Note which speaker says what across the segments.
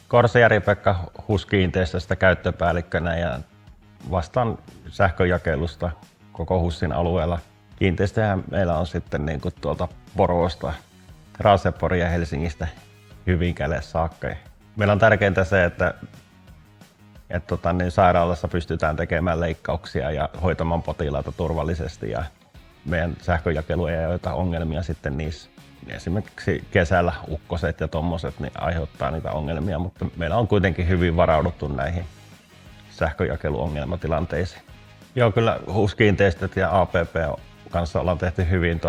Speaker 1: Korsajärvi-Pekka HUS-kiinteistöstä käyttöpäällikkönä ja vastaan sähkönjakelusta koko HUSin alueella. Kiinteistöjä meillä on sitten niin kuin tuolta Porvoosta, Raaseporin ja Helsingistä Hyvinkäälle saakka. Meillä on tärkeintä se, että sairaalassa pystytään tekemään leikkauksia ja hoitamaan potilaita turvallisesti ja meidän sähköjakelu ei aiheuta ongelmia sitten niissä. Esimerkiksi kesällä ukkoset ja tommoset niin aiheuttaa niitä ongelmia, mutta meillä on kuitenkin hyvin varauduttu näihin sähköjakeluongelmatilanteisiin. Joo, kyllä HUS-kiinteistöt ja APP kanssa ollaan tehty hyvin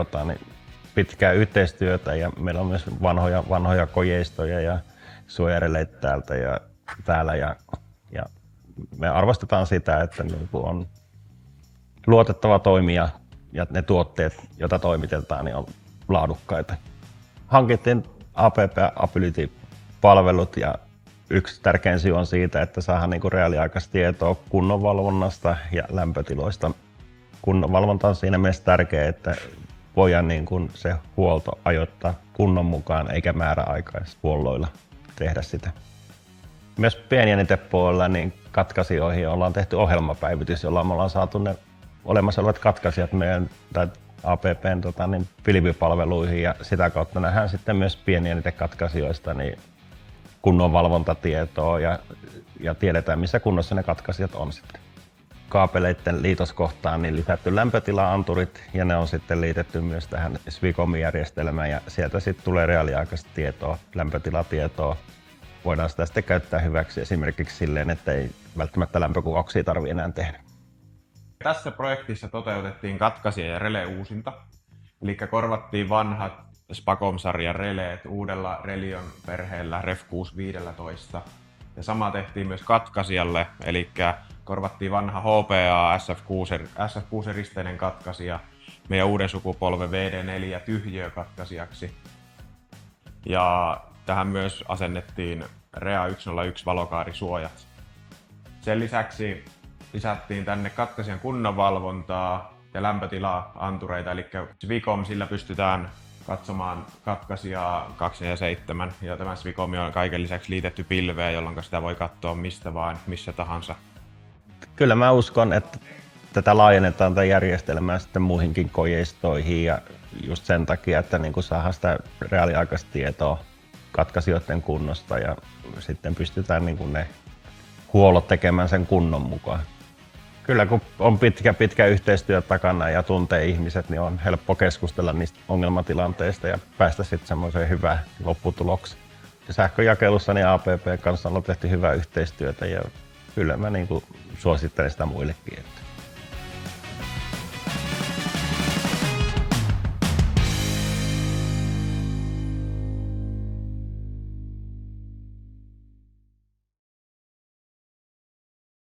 Speaker 1: pitkää yhteistyötä ja meillä on myös vanhoja kojeistoja ja suojareleitä täällä ja me arvostetaan sitä, että on luotettava toimija ja ne tuotteet, joita toimitetaan, niin on laadukkaita. Hankittiin APP Ability-palvelut ja yksi tärkein syy on siitä, että saadaan reaaliaikaista tietoa kunnonvalvonnasta ja lämpötiloista. Kunnonvalvonta on siinä mielessä tärkeää, että voidaan se huolto ajoittaa kunnon mukaan eikä määräaikaishuolloilla tehdä sitä. Myös pienjännitepuolella niin katkaisijoihin ollaan tehty ohjelmapäivitys, jolla me ollaan saatu ne olemassa olevat katkaisijat meidän APPn pilvipalveluihin ja sitä kautta nähdään sitten myös pienjännitekatkaisijoista niin kunnon valvontatietoa ja tiedetään missä kunnossa ne katkaisijat on sitten. Kaapeleiden liitoskohtaan niin lisätty lämpötila-anturit ja ne on sitten liitetty myös tähän Swikomi-järjestelmään ja sieltä sitten tulee reaaliaikaista tietoa, lämpötilatietoa. Voidaan sitä sitten käyttää hyväksi esimerkiksi silleen, että ei välttämättä lämpökuvauksia tarvitse enää tehdä.
Speaker 2: Tässä projektissa toteutettiin katkaisija ja releuusinta, eli korvattiin vanhat Spacom-sarjan releet uudella Relion perheellä Ref 615. Ja sama tehtiin myös katkaisijalle, eli korvattiin vanha HPA SF6 risteinen katkaisija meidän uuden sukupolven VD4 tyhjiökatkaisijaksi. Ja tähän myös asennettiin Rea 101 valokaarisuojat. Sen lisäksi lisättiin tänne katkaisijan kunnonvalvontaa ja lämpötila-antureita, eli Swicom, sillä pystytään katsomaan katkaisijaa 247 ja tämä Swicom on kaiken lisäksi liitetty pilveen, jolloin sitä voi katsoa mistä vaan, missä tahansa.
Speaker 1: Kyllä mä uskon, että tätä laajennetaan tätä järjestelmää sitten muihinkin kojeistoihin ja just sen takia, että saadaan sitä reaaliaikaista tietoa katkaisijoiden kunnosta ja sitten pystytään ne huollot tekemään sen kunnon mukaan. Kyllä kun on pitkä yhteistyö takana ja tuntee ihmiset, niin on helppo keskustella niistä ongelmatilanteista ja päästä sitten semmoiseen hyvään lopputulokseen. Ja sähköjakelussa niin APP kanssa on tehty hyvää yhteistyötä ja kyllä mä suosittelen sitä muillekin.